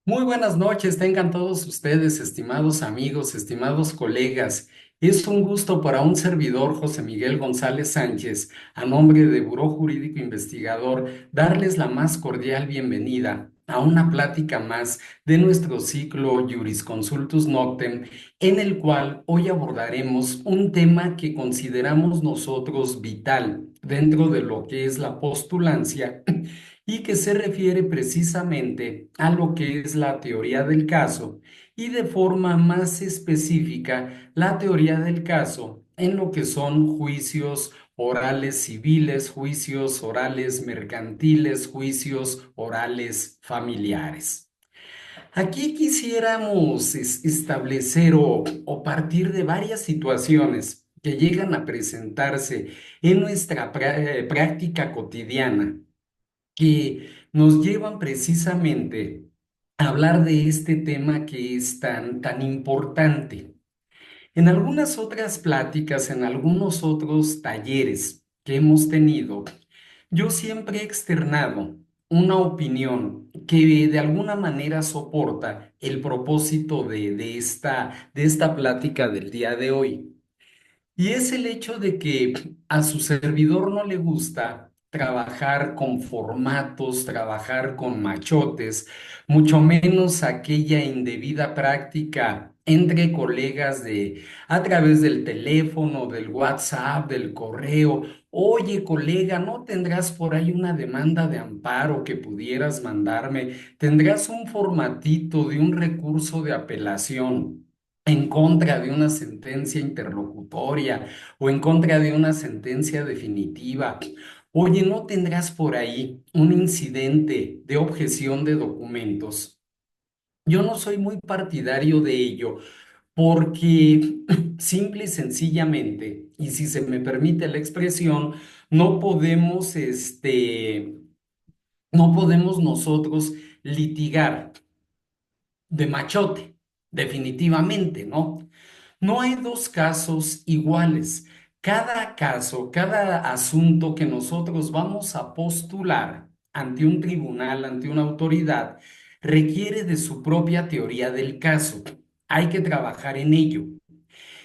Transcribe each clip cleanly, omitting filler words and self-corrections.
Muy buenas noches, tengan todos ustedes, estimados amigos, estimados colegas. Es un gusto para un servidor, José Miguel González Sánchez, a nombre de Buró Jurídico Investigador, darles la más cordial bienvenida a una plática más de nuestro ciclo Jurisconsultus Noctem, en el cual hoy abordaremos un tema que consideramos nosotros vital dentro de lo que es la postulancia y que se refiere precisamente a lo que es la teoría del caso y de forma más específica la teoría del caso en lo que son juicios orales civiles, juicios orales mercantiles, juicios orales familiares. Aquí quisiéramos establecer o partir de varias situaciones que llegan a presentarse en nuestra práctica cotidiana que nos llevan precisamente a hablar de este tema que es tan importante. En algunas otras pláticas, en algunos otros talleres que hemos tenido, yo siempre he externado una opinión que de alguna manera soporta el propósito de esta plática del día de hoy. Y es el hecho de que a su servidor no le gusta trabajar con formatos, trabajar con machotes, mucho menos aquella indebida práctica entre colegas de a través del teléfono, del WhatsApp, del correo. Oye, colega, ¿no tendrás por ahí una demanda de amparo que pudieras mandarme? ¿Tendrás un formatito de un recurso de apelación en contra de una sentencia interlocutoria o en contra de una sentencia definitiva? Oye, ¿no tendrás por ahí un incidente de objeción de documentos? Yo no soy muy partidario de ello porque simple y sencillamente, y si se me permite la expresión, no podemos, no podemos nosotros litigar de machote, definitivamente, ¿no? No hay dos casos iguales. Cada caso, cada asunto que nosotros vamos a postular ante un tribunal, ante una autoridad, requiere de su propia teoría del caso. Hay que trabajar en ello.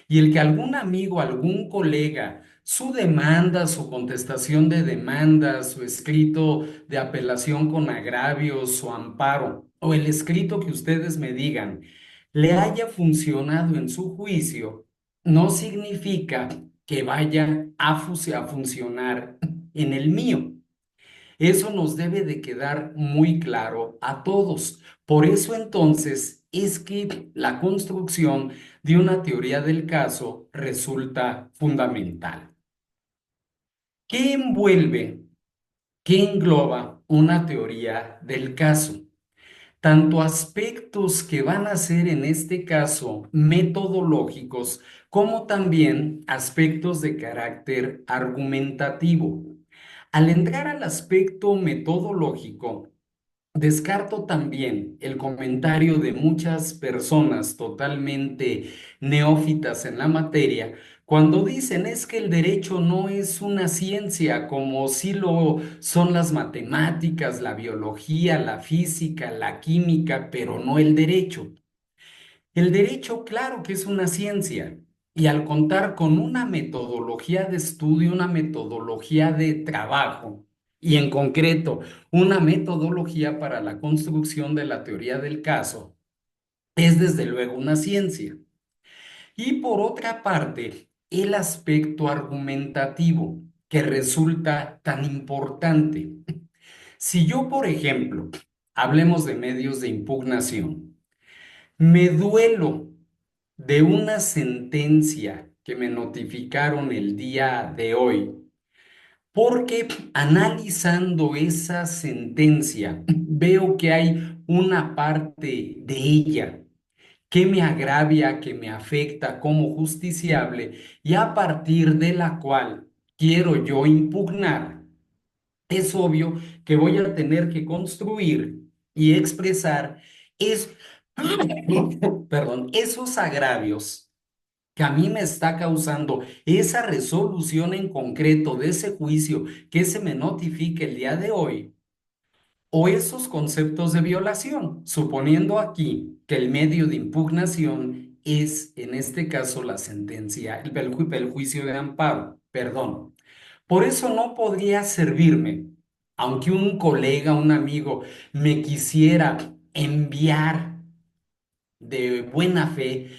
Y el que algún amigo, algún colega, su demanda, su contestación de demanda, su escrito de apelación con agravios, su amparo, o el escrito que ustedes me digan, le haya funcionado en su juicio, no significa que vaya a funcionar en el mío. Eso nos debe de quedar muy claro a todos. Por eso entonces es que la construcción de una teoría del caso resulta fundamental. ¿Qué envuelve, qué engloba una teoría del caso? Tanto aspectos que van a ser en este caso metodológicos, como también aspectos de carácter argumentativo. Al entrar al aspecto metodológico, descarto también el comentario de muchas personas totalmente neófitas en la materia cuando dicen es que el derecho no es una ciencia como sí lo son las matemáticas, la biología, la física, la química, pero no el derecho. El derecho, claro que es una ciencia, y al contar con una metodología de estudio, una metodología de trabajo, y en concreto una metodología para la construcción de la teoría del caso, es desde luego una ciencia. Y por otra parte, el aspecto argumentativo, que resulta tan importante. Si yo, por ejemplo, hablemos de medios de impugnación, me duelo de una sentencia que me notificaron el día de hoy, porque analizando esa sentencia veo que hay una parte de ella que me agravia, que me afecta como justiciable y a partir de la cual quiero yo impugnar. Es obvio que voy a tener que construir y expresar es, perdón, esos agravios que a mí me está causando esa resolución en concreto de ese juicio que se me notifique el día de hoy, o esos conceptos de violación, suponiendo aquí que el medio de impugnación es, en este caso, la sentencia, el juicio de amparo, perdón. Por eso no podría servirme, aunque un colega, un amigo me quisiera enviar de buena fe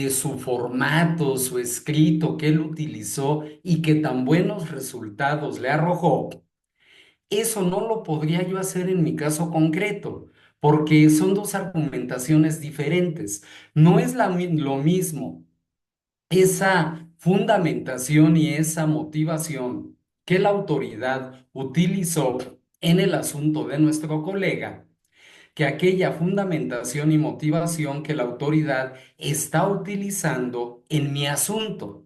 su formato, su escrito que él utilizó y que tan buenos resultados le arrojó. Eso no lo podría yo hacer en mi caso concreto, porque son dos argumentaciones diferentes. No es lo mismo esa fundamentación y esa motivación que la autoridad utilizó en el asunto de nuestro colega, que aquella fundamentación y motivación que la autoridad está utilizando en mi asunto.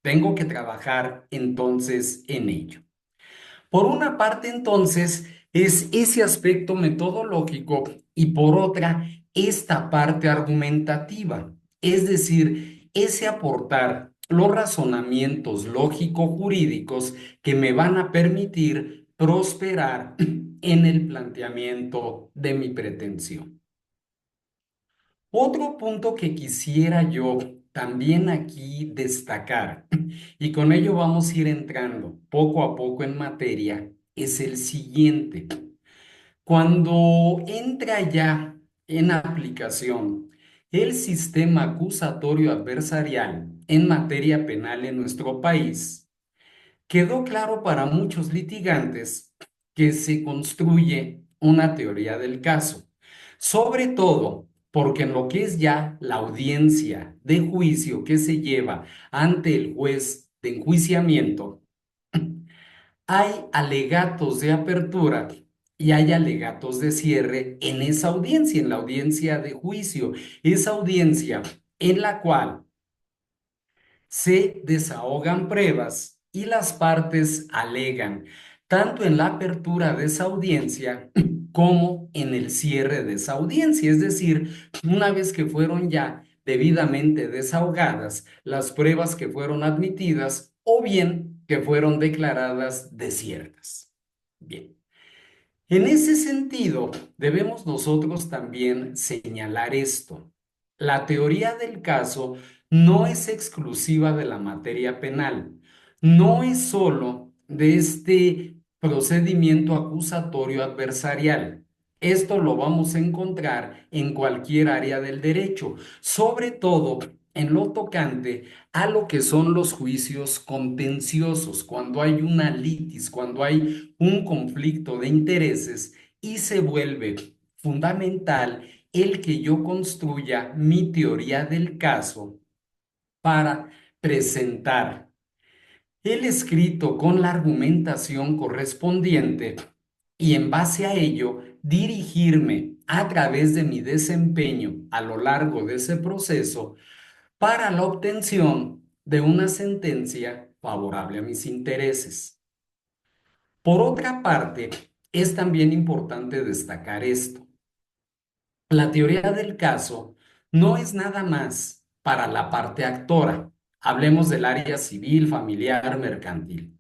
Tengo que trabajar entonces en ello. Por una parte, entonces, es ese aspecto metodológico y por otra, esta parte argumentativa, es decir, ese aportar los razonamientos lógico-jurídicos que me van a permitir prosperar en el planteamiento de mi pretensión. Otro punto que quisiera yo también aquí destacar, y con ello vamos a ir entrando poco a poco en materia, es el siguiente. Cuando entra ya en aplicación el sistema acusatorio adversarial en materia penal en nuestro país, quedó claro para muchos litigantes que se construye una teoría del caso, sobre todo porque en lo que es ya la audiencia de juicio que se lleva ante el juez de enjuiciamiento, hay alegatos de apertura y hay alegatos de cierre en esa audiencia, en la audiencia de juicio, esa audiencia en la cual se desahogan pruebas y las partes alegan, tanto en la apertura de esa audiencia como en el cierre de esa audiencia. Es decir, una vez que fueron ya debidamente desahogadas las pruebas que fueron admitidas o bien que fueron declaradas desiertas. Bien. En ese sentido, debemos nosotros también señalar esto. La teoría del caso no es exclusiva de la materia penal, no es sólo de este procedimiento acusatorio adversarial. Esto lo vamos a encontrar en cualquier área del derecho, sobre todo en lo tocante a lo que son los juicios contenciosos, cuando hay una litis, cuando hay un conflicto de intereses y se vuelve fundamental el que yo construya mi teoría del caso para presentar el escrito con la argumentación correspondiente y en base a ello dirigirme a través de mi desempeño a lo largo de ese proceso para la obtención de una sentencia favorable a mis intereses. Por otra parte, es también importante destacar esto. La teoría del caso no es nada más para la parte actora. Hablemos del área civil, familiar, mercantil.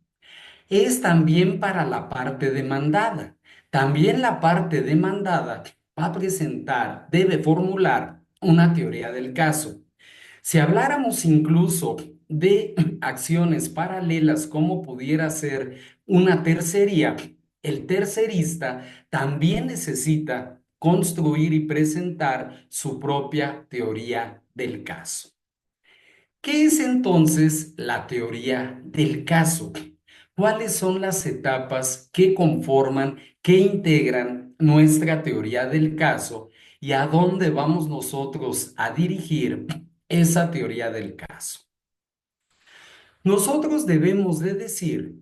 Es también para la parte demandada. También la parte demandada va a presentar, debe formular una teoría del caso. Si habláramos incluso de acciones paralelas como pudiera ser una tercería, el tercerista también necesita construir y presentar su propia teoría del caso. ¿Qué es entonces la teoría del caso? ¿Cuáles son las etapas que conforman, que integran nuestra teoría del caso y a dónde vamos nosotros a dirigir esa teoría del caso? Nosotros debemos de decir,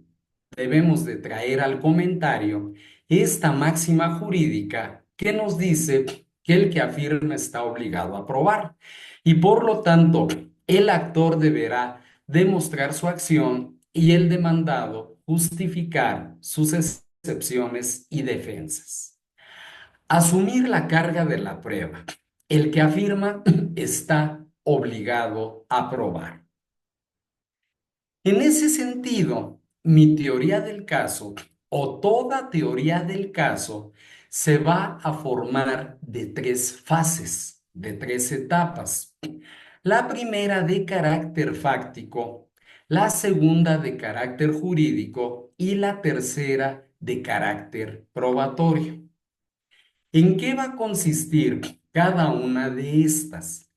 debemos de traer al comentario esta máxima jurídica que nos dice que el que afirma está obligado a probar y por lo tanto el actor deberá demostrar su acción y el demandado justificar sus excepciones y defensas. Asumir la carga de la prueba. El que afirma está obligado a probar. En ese sentido, mi teoría del caso o toda teoría del caso se va a formar de tres fases, de tres etapas. La primera de carácter fáctico, la segunda de carácter jurídico y la tercera de carácter probatorio. ¿En qué va a consistir cada una de estas?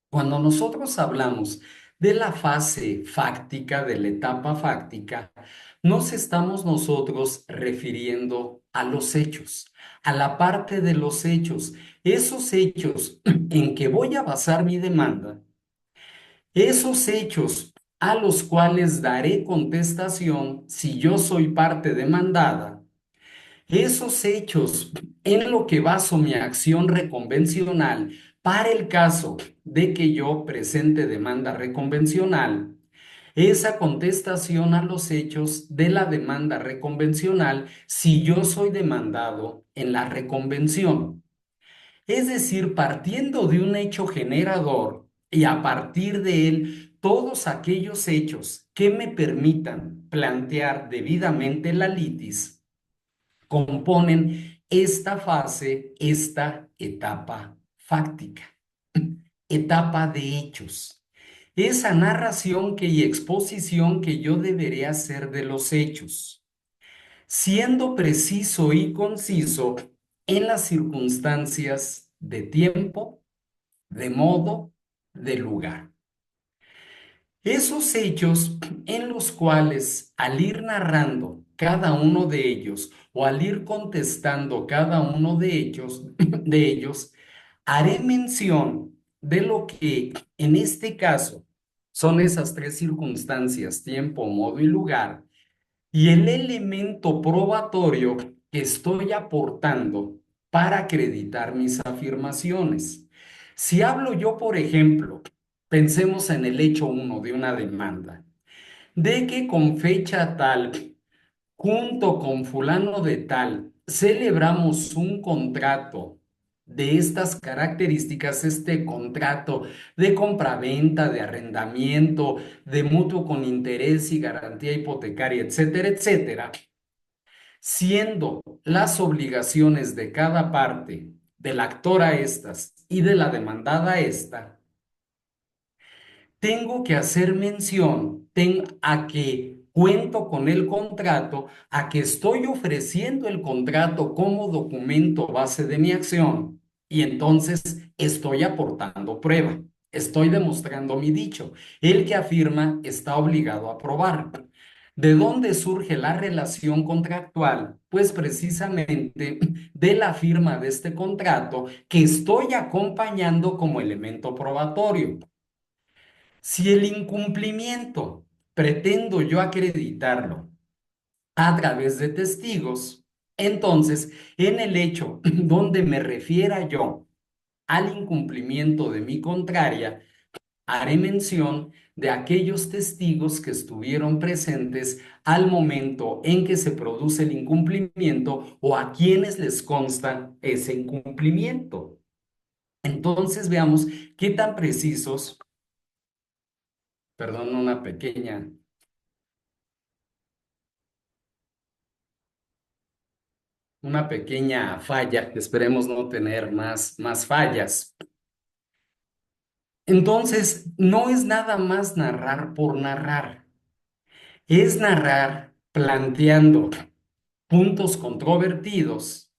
Cuando nosotros hablamos de la fase fáctica, de la etapa fáctica, nos estamos nosotros refiriendo a los hechos, a la parte de los hechos, esos hechos en que voy a basar mi demanda, esos hechos a los cuales daré contestación si yo soy parte demandada, esos hechos en lo que baso mi acción reconvencional para el caso de que yo presente demanda reconvencional, esa contestación a los hechos de la demanda reconvencional si yo soy demandado en la reconvención. Es decir, partiendo de un hecho generador y a partir de él todos aquellos hechos que me permitan plantear debidamente la litis componen esta fase, esta etapa fáctica, etapa de hechos. Esa narración y exposición que yo deberé hacer de los hechos, siendo preciso y conciso en las circunstancias de tiempo, de modo, de lugar. Esos hechos en los cuales al ir narrando cada uno de ellos o al ir contestando cada uno de ellos, haré mención de lo que en este caso son esas tres circunstancias, tiempo, modo y lugar, y el elemento probatorio que estoy aportando para acreditar mis afirmaciones. Si hablo yo, por ejemplo, pensemos en el hecho uno de una demanda, de que con fecha tal, junto con fulano de tal, celebramos un contrato de estas características, este contrato de compraventa, de arrendamiento, de mutuo con interés y garantía hipotecaria, etcétera, etcétera, siendo las obligaciones de cada parte, del actor a estas y de la demandada a esta, tengo que hacer mención a que cuento con el contrato, a que estoy ofreciendo el contrato como documento base de mi acción y entonces estoy aportando prueba, estoy demostrando mi dicho. El que afirma está obligado a probar. ¿De dónde surge la relación contractual? Pues precisamente de la firma de este contrato que estoy acompañando como elemento probatorio. Si el incumplimiento pretendo yo acreditarlo a través de testigos, entonces en el hecho donde me refiera yo al incumplimiento de mi contraria, haré mención de aquellos testigos que estuvieron presentes al momento en que se produce el incumplimiento o a quienes les consta ese incumplimiento. Entonces veamos qué tan precisos, perdón, una pequeña falla, esperemos no tener más fallas. Entonces, no es nada más narrar por narrar, es narrar planteando puntos controvertidos,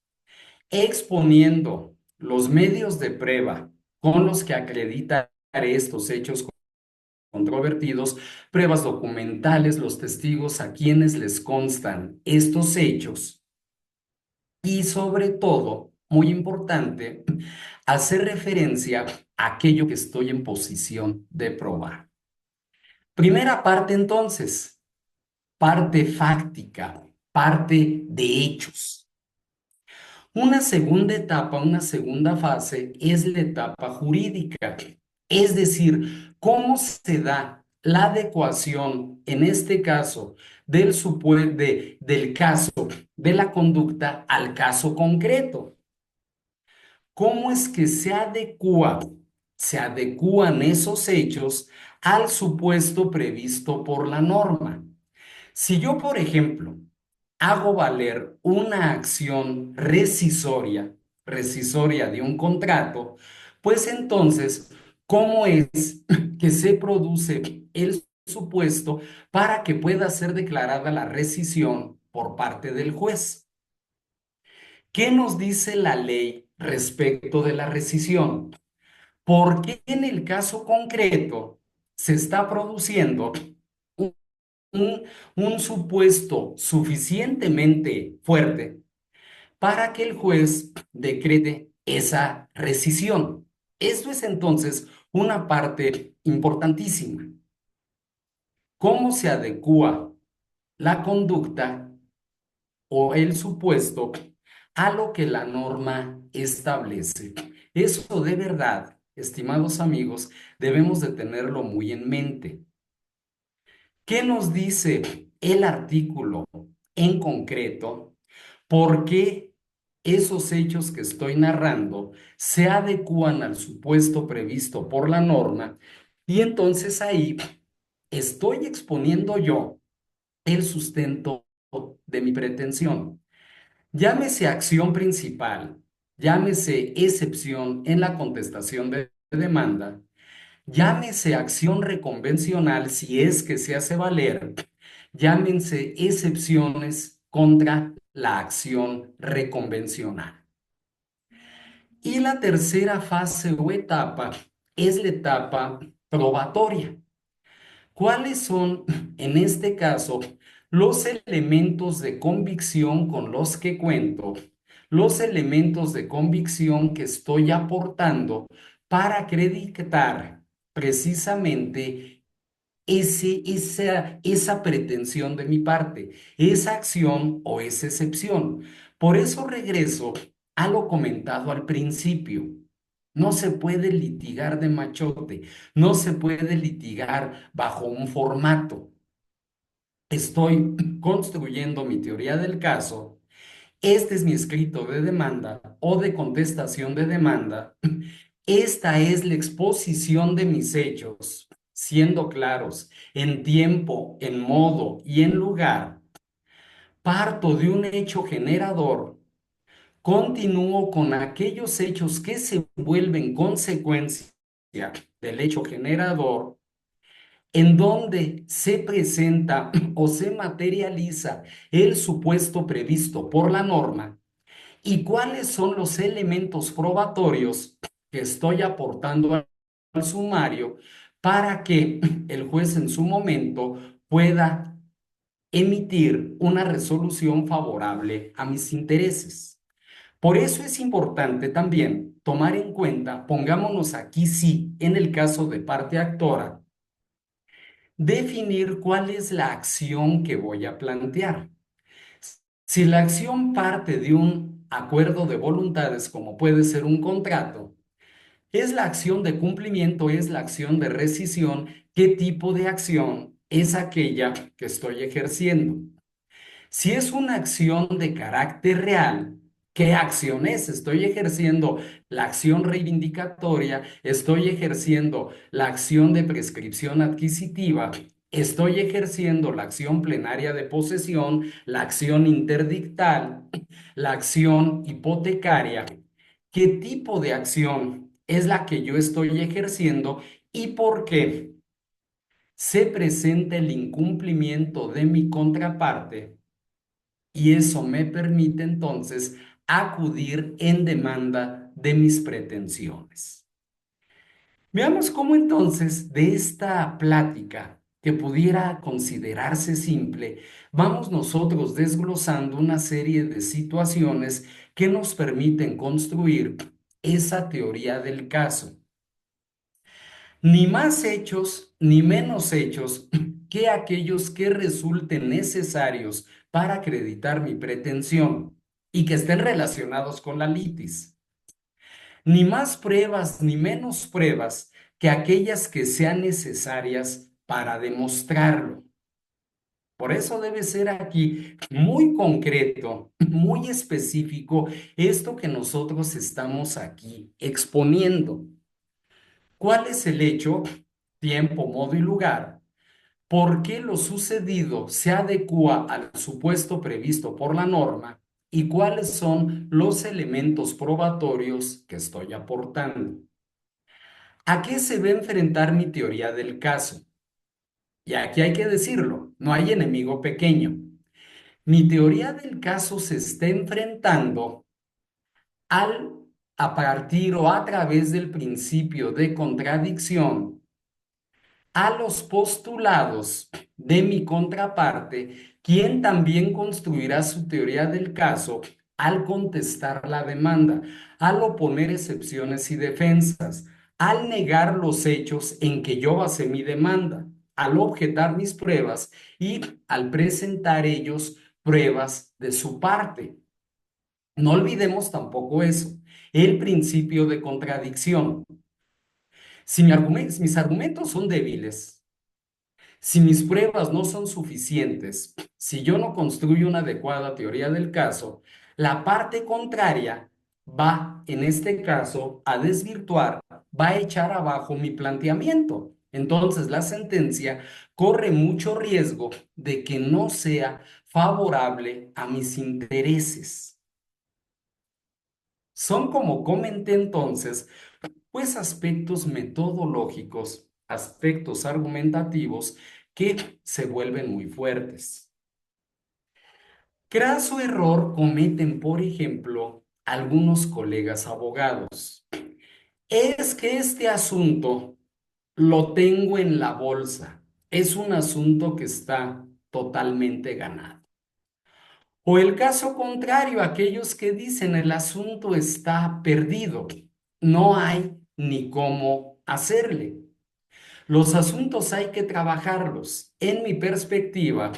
exponiendo los medios de prueba con los que acreditar estos hechos controvertidos, pruebas documentales, los testigos a quienes les constan estos hechos y sobre todo, muy importante, hacer referencia a aquello que estoy en posición de probar. Primera parte entonces, parte fáctica, parte de hechos. Una segunda etapa, una segunda fase es la etapa jurídica, es decir, cómo se da la adecuación, en este caso, del caso, de la conducta al caso concreto. ¿Cómo es que se adecúan esos hechos al supuesto previsto por la norma? Si yo, por ejemplo, hago valer una acción rescisoria de un contrato, pues entonces, ¿cómo es que se produce el supuesto para que pueda ser declarada la rescisión por parte del juez? ¿Qué nos dice la ley respecto de la rescisión? ¿Por qué en el caso concreto se está produciendo un, un- un supuesto suficientemente fuerte para que el juez decrete esa rescisión? Esto es entonces una parte importantísima. ¿Cómo se adecua la conducta o el supuesto a lo que la norma establece? Eso de verdad, estimados amigos, debemos de tenerlo muy en mente. ¿Qué nos dice el artículo en concreto? ¿Por qué esos hechos que estoy narrando se adecúan al supuesto previsto por la norma? Y entonces ahí estoy exponiendo yo el sustento de mi pretensión. Llámese acción principal, llámese excepción en la contestación de demanda, llámese acción reconvencional si es que se hace valer, llámense excepciones contra la acción reconvencional. Y la tercera fase o etapa es la etapa probatoria. ¿Cuáles son, en este caso, los elementos de convicción con los que cuento? Los elementos de convicción que estoy aportando para acreditar precisamente esa pretensión de mi parte, esa acción o esa excepción. Por eso regreso a lo comentado al principio. No se puede litigar de machote, no se puede litigar bajo un formato. Estoy construyendo mi teoría del caso. Este es mi escrito de demanda o de contestación de demanda. Esta es la exposición de mis hechos, siendo claros en tiempo, en modo y en lugar. Parto de un hecho generador, continúo con aquellos hechos que se vuelven consecuencia del hecho generador, en donde se presenta o se materializa el supuesto previsto por la norma, y cuáles son los elementos probatorios que estoy aportando al sumario para que el juez en su momento pueda emitir una resolución favorable a mis intereses. Por eso es importante también tomar en cuenta, pongámonos aquí sí, en el caso de parte actora, definir cuál es la acción que voy a plantear. Si la acción parte de un acuerdo de voluntades, como puede ser un contrato, es la acción de cumplimiento, es la acción de rescisión, ¿qué tipo de acción es aquella que estoy ejerciendo? Si es una acción de carácter real, ¿qué acción es? Estoy ejerciendo la acción reivindicatoria, estoy ejerciendo la acción de prescripción adquisitiva, estoy ejerciendo la acción plenaria de posesión, la acción interdictal, la acción hipotecaria. ¿Qué tipo de acción es la que yo estoy ejerciendo y por qué se presenta el incumplimiento de mi contraparte? Y eso me permite entonces acudir en demanda de mis pretensiones. Veamos cómo entonces de esta plática que pudiera considerarse simple, vamos nosotros desglosando una serie de situaciones que nos permiten construir esa teoría del caso. Ni más hechos ni menos hechos que aquellos que resulten necesarios para acreditar mi pretensión y que estén relacionados con la litis. Ni más pruebas ni menos pruebas que aquellas que sean necesarias para demostrarlo. Por eso debe ser aquí muy concreto, muy específico esto que nosotros estamos aquí exponiendo. ¿Cuál es el hecho, tiempo, modo y lugar por qué lo sucedido se adecua al supuesto previsto por la norma y cuáles son los elementos probatorios que estoy aportando. ¿A qué se va a enfrentar mi teoría del caso? Y aquí hay que decirlo, no hay enemigo pequeño. Mi teoría del caso se está enfrentando al, a partir o a través del principio de contradicción a los postulados de mi contraparte, quien también construirá su teoría del caso al contestar la demanda, al oponer excepciones y defensas, al negar los hechos en que yo basé mi demanda, al objetar mis pruebas y al presentar ellos pruebas de su parte. No olvidemos tampoco eso, el principio de contradicción. Si mis argumentos son débiles, si mis pruebas no son suficientes, si yo no construyo una adecuada teoría del caso, la parte contraria va, en este caso, a desvirtuar, va a echar abajo mi planteamiento. Entonces, la sentencia corre mucho riesgo de que no sea favorable a mis intereses. Son, como comenté entonces, pues aspectos metodológicos, aspectos argumentativos que se vuelven muy fuertes. Craso error cometen, por ejemplo, algunos colegas abogados. Es que este asunto lo tengo en la bolsa. Es un asunto que está totalmente ganado. O el caso contrario, aquellos que dicen el asunto está perdido. No hay ni cómo hacerle. Los asuntos hay que trabajarlos. En mi perspectiva,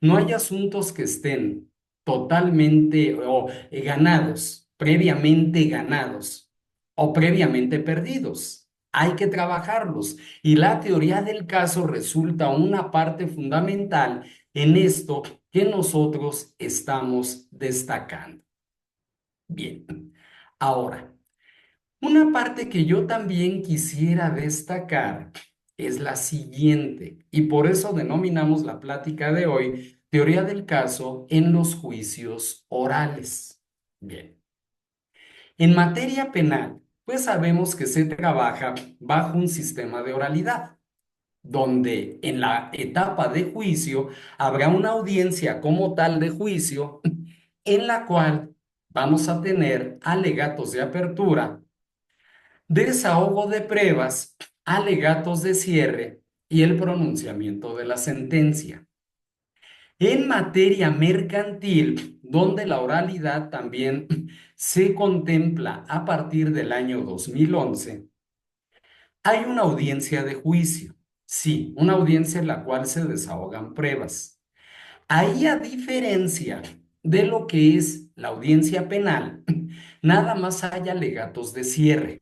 no hay asuntos que estén totalmente ganados, previamente ganados o previamente perdidos. Hay que trabajarlos. Y la teoría del caso resulta una parte fundamental en esto que nosotros estamos destacando. Bien, ahora. Una parte que yo también quisiera destacar es la siguiente, y por eso denominamos la plática de hoy teoría del caso en los juicios orales. Bien, en materia penal, pues sabemos que se trabaja bajo un sistema de oralidad, donde en la etapa de juicio habrá una audiencia como tal de juicio en la cual vamos a tener alegatos de apertura, desahogo de pruebas, alegatos de cierre y el pronunciamiento de la sentencia. En materia mercantil, donde la oralidad también se contempla a partir del año 2011, hay una audiencia de juicio. Sí, una audiencia en la cual se desahogan pruebas. Ahí, a diferencia de lo que es la audiencia penal, nada más hay alegatos de cierre.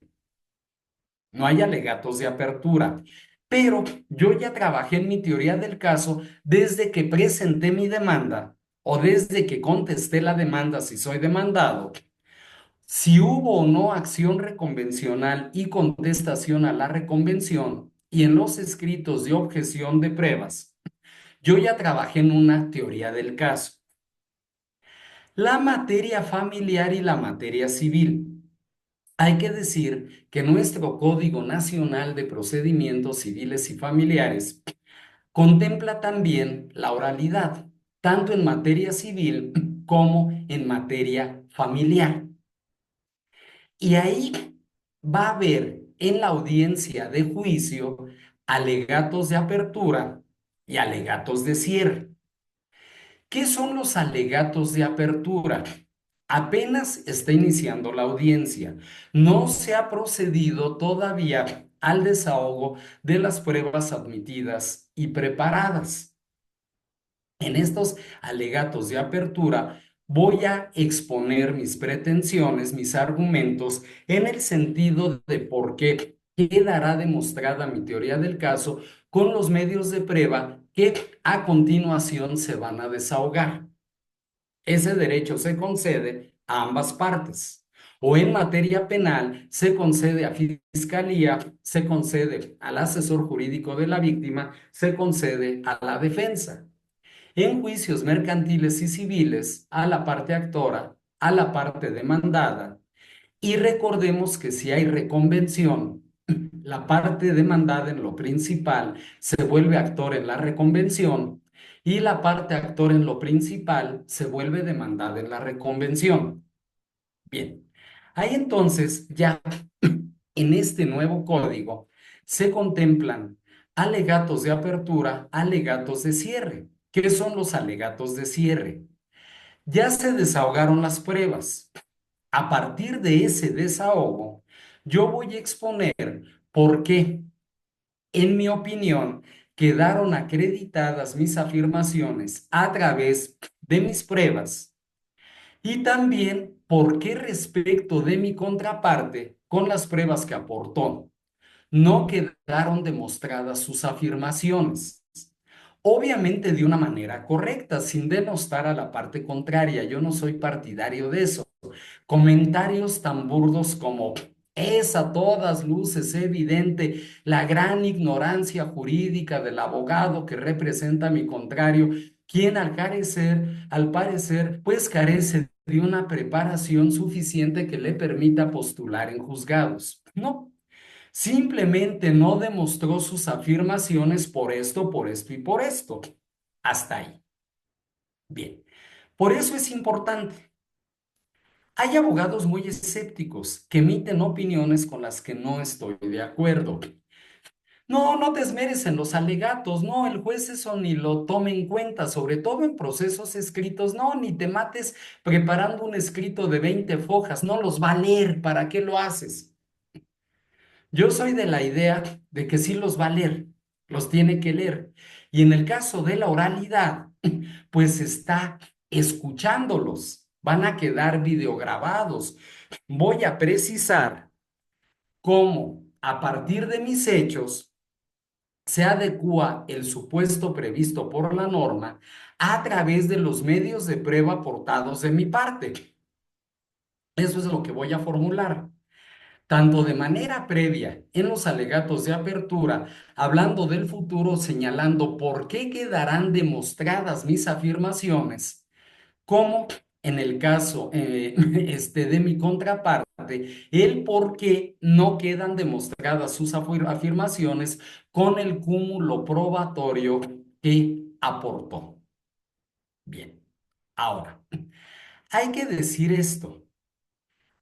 No hay alegatos de apertura. Pero yo ya trabajé en mi teoría del caso desde que presenté mi demanda o desde que contesté la demanda si soy demandado. Si hubo o no acción reconvencional y contestación a la reconvención y en los escritos de objeción de pruebas, yo ya trabajé en una teoría del caso. La materia familiar y la materia civil. Hay que decir que nuestro Código Nacional de Procedimientos Civiles y Familiares contempla también la oralidad, tanto en materia civil como en materia familiar. Y ahí va a haber en la audiencia de juicio alegatos de apertura y alegatos de cierre. ¿Qué son los alegatos de apertura? Apenas está iniciando la audiencia. No se ha procedido todavía al desahogo de las pruebas admitidas y preparadas. En estos alegatos de apertura voy a exponer mis pretensiones, mis argumentos, en el sentido de por qué quedará demostrada mi teoría del caso con los medios de prueba que a continuación se van a desahogar. Ese derecho se concede a ambas partes. O en materia penal, se concede a fiscalía, se concede al asesor jurídico de la víctima, se concede a la defensa. En juicios mercantiles y civiles, a la parte actora, a la parte demandada. Y recordemos que si hay reconvención, la parte demandada en lo principal se vuelve actor en la reconvención y la parte actor en lo principal se vuelve demandada en la reconvención. Bien, ahí entonces ya en este nuevo código se contemplan alegatos de apertura, alegatos de cierre. ¿Qué son los alegatos de cierre? Ya se desahogaron las pruebas. A partir de ese desahogo, yo voy a exponer por qué, en mi opinión, quedaron acreditadas mis afirmaciones a través de mis pruebas y también por qué respecto de mi contraparte con las pruebas que aportó no quedaron demostradas sus afirmaciones. Obviamente de una manera correcta, sin denostar a la parte contraria. Yo no soy partidario de eso. Comentarios tan burdos como es a todas luces evidente la gran ignorancia jurídica del abogado que representa a mi contrario, quien al parecer, pues carece de una preparación suficiente que le permita postular en juzgados. No, simplemente no demostró sus afirmaciones por esto y por esto. Hasta ahí. Bien. Por eso es importante. Hay abogados muy escépticos que emiten opiniones con las que no estoy de acuerdo. No, no te esmeres en los alegatos, no, el juez eso ni lo tome en cuenta, sobre todo en procesos escritos, no, ni te mates preparando un escrito de 20 fojas, no los va a leer, ¿para qué lo haces? Yo soy de la idea de que sí los va a leer, los tiene que leer. Y en el caso de la oralidad, pues está escuchándolos, van a quedar videograbados. Voy a precisar cómo a partir de mis hechos se adecúa el supuesto previsto por la norma a través de los medios de prueba aportados de mi parte. Eso es lo que voy a formular tanto de manera previa en los alegatos de apertura, hablando del futuro, señalando por qué quedarán demostradas mis afirmaciones, como en el caso de mi contraparte, el por qué no quedan demostradas sus afirmaciones con el cúmulo probatorio que aportó. Bien, ahora, hay que decir esto.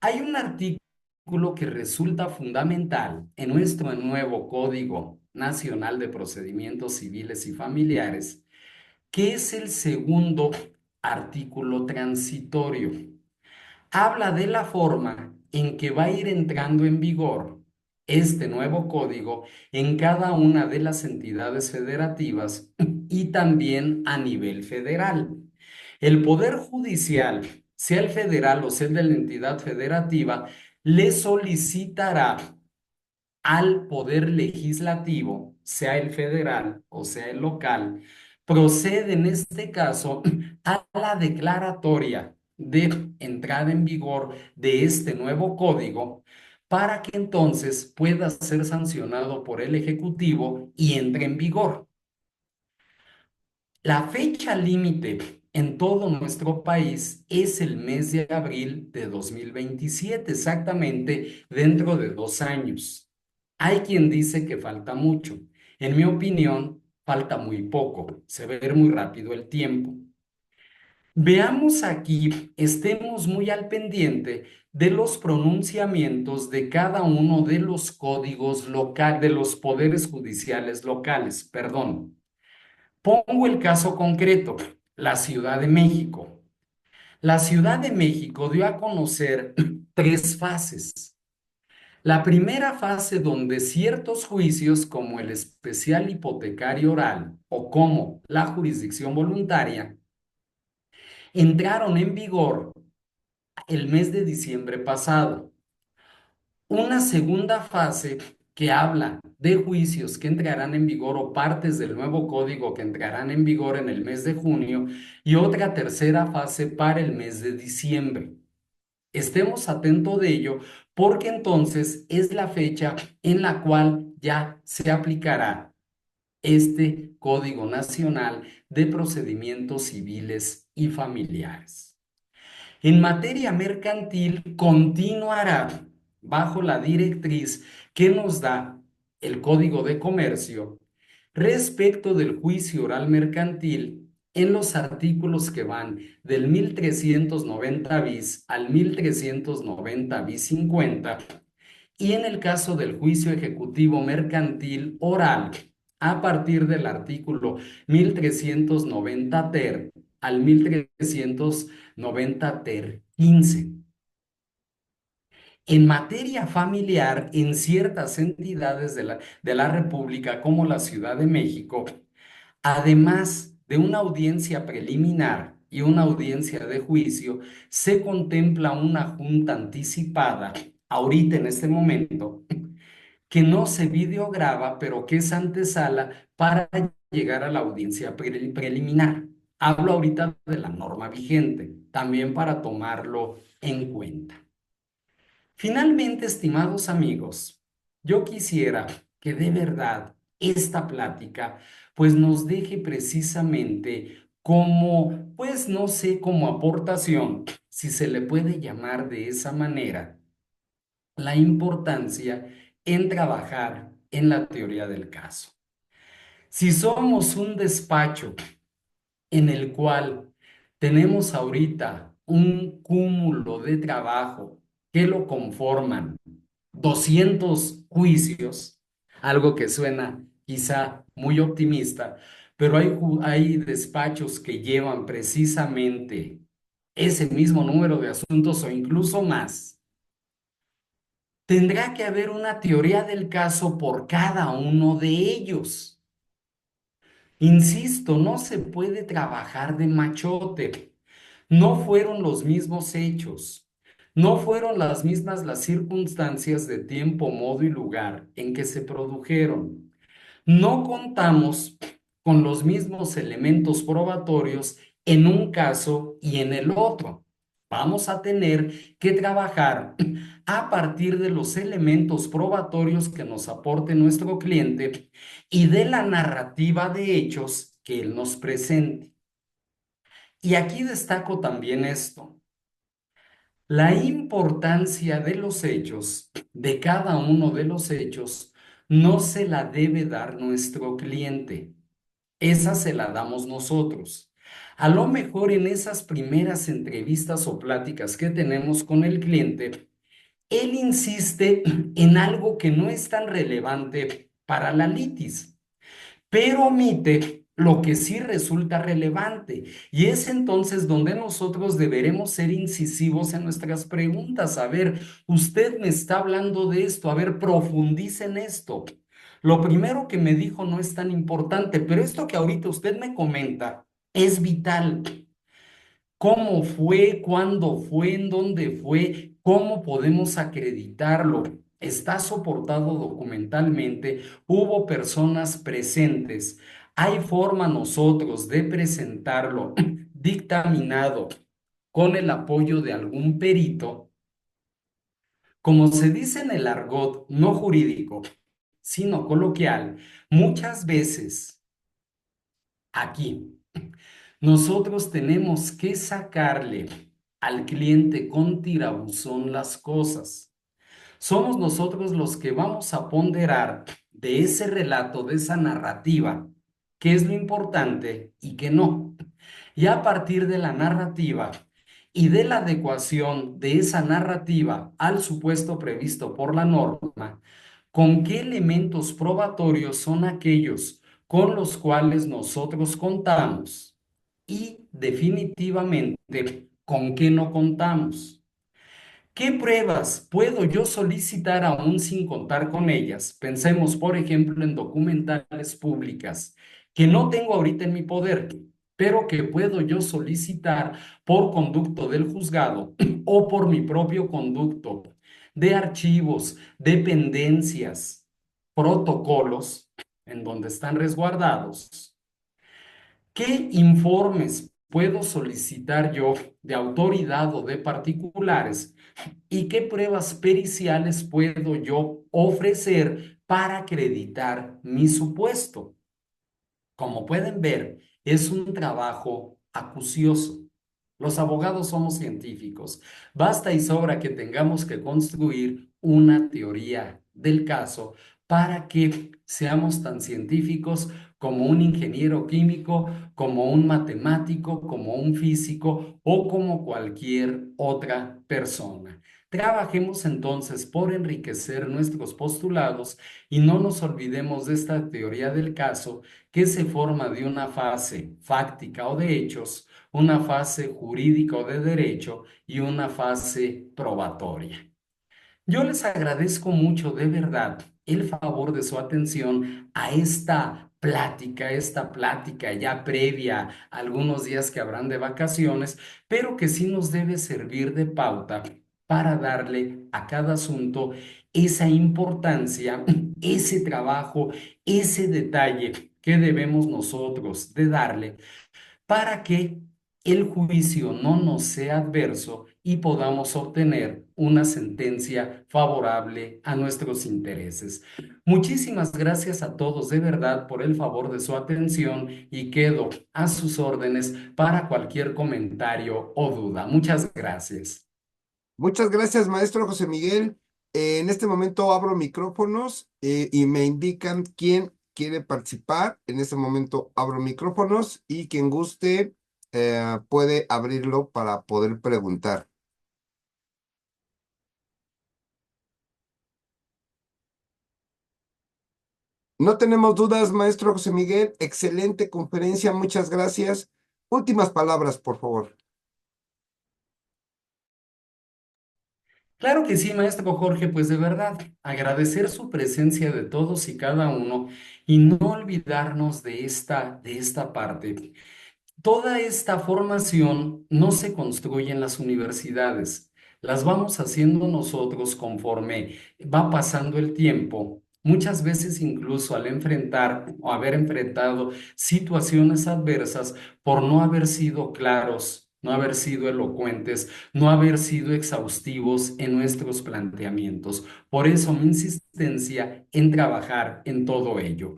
Hay un artículo que resulta fundamental en nuestro nuevo Código Nacional de Procedimientos Civiles y Familiares, que es el segundo artículo transitorio. Habla de la forma en que va a ir entrando en vigor este nuevo código en cada una de las entidades federativas y también a nivel federal. El Poder Judicial, sea el federal o sea el de la entidad federativa, le solicitará al Poder Legislativo, sea el federal o sea el local, procede en este caso a la declaratoria de entrada en vigor de este nuevo código para que entonces pueda ser sancionado por el Ejecutivo y entre en vigor. La fecha límite en todo nuestro país es el mes de abril de 2027, exactamente dentro de 2 años. Hay quien dice que falta mucho. En mi opinión, falta muy poco. Se ve muy rápido el tiempo. Veamos aquí, estemos muy al pendiente de los pronunciamientos de cada uno de los códigos locales, de los poderes judiciales locales, perdón. Pongo el caso concreto, la Ciudad de México. La Ciudad de México dio a conocer 3 fases. La primera fase donde ciertos juicios como el especial hipotecario oral o como la jurisdicción voluntaria entraron en vigor el mes de diciembre pasado. Una segunda fase que habla de juicios que entrarán en vigor o partes del nuevo código que entrarán en vigor en el mes de junio y otra tercera fase para el mes de diciembre. Estemos atentos de ello porque entonces es la fecha en la cual ya se aplicará este Código Nacional de Procedimientos Civiles y Familiares. En materia mercantil, continuará bajo la directriz que nos da el Código de Comercio respecto del juicio oral mercantil en los artículos que van del 1390 bis al 1390 bis 50 y en el caso del juicio ejecutivo mercantil oral a partir del artículo 1390 ter al 1390 ter 15. En materia familiar, en ciertas entidades de la República, como la Ciudad de México, además de una audiencia preliminar y una audiencia de juicio, se contempla una junta anticipada, ahorita en este momento, que no se videograba, pero que es antesala para llegar a la audiencia preliminar. Hablo ahorita de la norma vigente, también para tomarlo en cuenta. Finalmente, estimados amigos, yo quisiera que de verdad esta plática pues nos deje precisamente como, pues no sé, como aportación, si se le puede llamar de esa manera, la importancia en trabajar en la teoría del caso. Si somos un despacho en el cual tenemos ahorita un cúmulo de trabajo que lo conforman 200 juicios, algo que suena quizá muy optimista, pero hay despachos que llevan precisamente ese mismo número de asuntos o incluso más. Tendrá que haber una teoría del caso por cada uno de ellos. Insisto, no se puede trabajar de machote. No fueron los mismos hechos. No fueron las mismas las circunstancias de tiempo, modo y lugar en que se produjeron. No contamos con los mismos elementos probatorios en un caso y en el otro. Vamos a tener que trabajar a partir de los elementos probatorios que nos aporte nuestro cliente y de la narrativa de hechos que él nos presente. Y aquí destaco también esto. La importancia de los hechos, de cada uno de los hechos, no se la debe dar nuestro cliente. Esa se la damos nosotros. A lo mejor en esas primeras entrevistas o pláticas que tenemos con el cliente, él insiste en algo que no es tan relevante para la litis, pero omite lo que sí resulta relevante. Y es entonces donde nosotros deberemos ser incisivos en nuestras preguntas. A ver, usted me está hablando de esto, a ver, profundice en esto. Lo primero que me dijo no es tan importante, pero esto que ahorita usted me comenta es vital. ¿Cómo fue? ¿Cuándo fue? ¿En dónde fue? ¿Cómo podemos acreditarlo? ¿Está soportado documentalmente? ¿Hubo personas presentes? ¿Hay forma nosotros de presentarlo dictaminado con el apoyo de algún perito? Como se dice en el argot no jurídico, sino coloquial, muchas veces aquí nosotros tenemos que sacarle al cliente con tirabuzón las cosas. Somos nosotros los que vamos a ponderar de ese relato, de esa narrativa, qué es lo importante y qué no. Y a partir de la narrativa y de la adecuación de esa narrativa al supuesto previsto por la norma, ¿con qué elementos probatorios son aquellos con los cuales nosotros contamos? Y definitivamente, ¿con qué no contamos? ¿Qué pruebas puedo yo solicitar aún sin contar con ellas? Pensemos, por ejemplo, en documentales públicas que no tengo ahorita en mi poder, pero que puedo yo solicitar por conducto del juzgado o por mi propio conducto de archivos, dependencias, protocolos en donde están resguardados. ¿Qué informes puedo solicitar yo de autoridad o de particulares y qué pruebas periciales puedo yo ofrecer para acreditar mi supuesto. Como pueden ver, es un trabajo acucioso. Los abogados somos científicos. Basta y sobra que tengamos que construir una teoría del caso para que seamos tan científicos como un ingeniero químico, como un matemático, como un físico o como cualquier otra persona. Trabajemos entonces por enriquecer nuestros postulados y no nos olvidemos de esta teoría del caso que se forma de una fase fáctica o de hechos, una fase jurídica o de derecho y una fase probatoria. Yo les agradezco mucho de verdad el favor de su atención a esta plática ya previa a algunos días que habrán de vacaciones, pero que sí nos debe servir de pauta para darle a cada asunto esa importancia, ese trabajo, ese detalle que debemos nosotros de darle para que el juicio no nos sea adverso y podamos obtener una sentencia favorable a nuestros intereses. Muchísimas gracias a todos de verdad por el favor de su atención y quedo a sus órdenes para cualquier comentario o duda. Muchas gracias. Muchas gracias, maestro José Miguel. En este momento abro micrófonos y me indican quién quiere participar. En este momento abro micrófonos y quien guste puede abrirlo para poder preguntar. No tenemos dudas, maestro José Miguel. Excelente conferencia, muchas gracias. Últimas palabras, por favor. Claro que sí, maestro Jorge, pues de verdad, agradecer su presencia de todos y cada uno y no olvidarnos de esta parte. Toda esta formación no se construye en las universidades, las vamos haciendo nosotros conforme va pasando el tiempo. Muchas veces incluso al enfrentar o haber enfrentado situaciones adversas por no haber sido claros, no haber sido elocuentes, no haber sido exhaustivos en nuestros planteamientos. Por eso mi insistencia en trabajar en todo ello.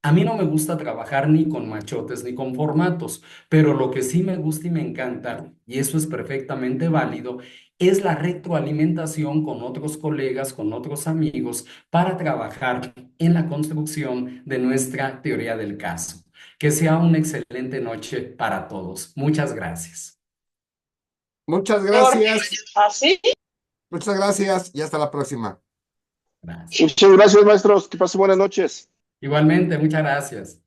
A mí no me gusta trabajar ni con machotes ni con formatos, pero lo que sí me gusta y me encanta, y eso es perfectamente válido, es la retroalimentación con otros colegas, con otros amigos, para trabajar en la construcción de nuestra teoría del caso. Que sea una excelente noche para todos. Muchas gracias. Muchas Jorge, gracias. ¿así? Muchas gracias y hasta la próxima. Gracias. Muchas gracias, maestros. Que pasen buenas noches. Igualmente, muchas gracias.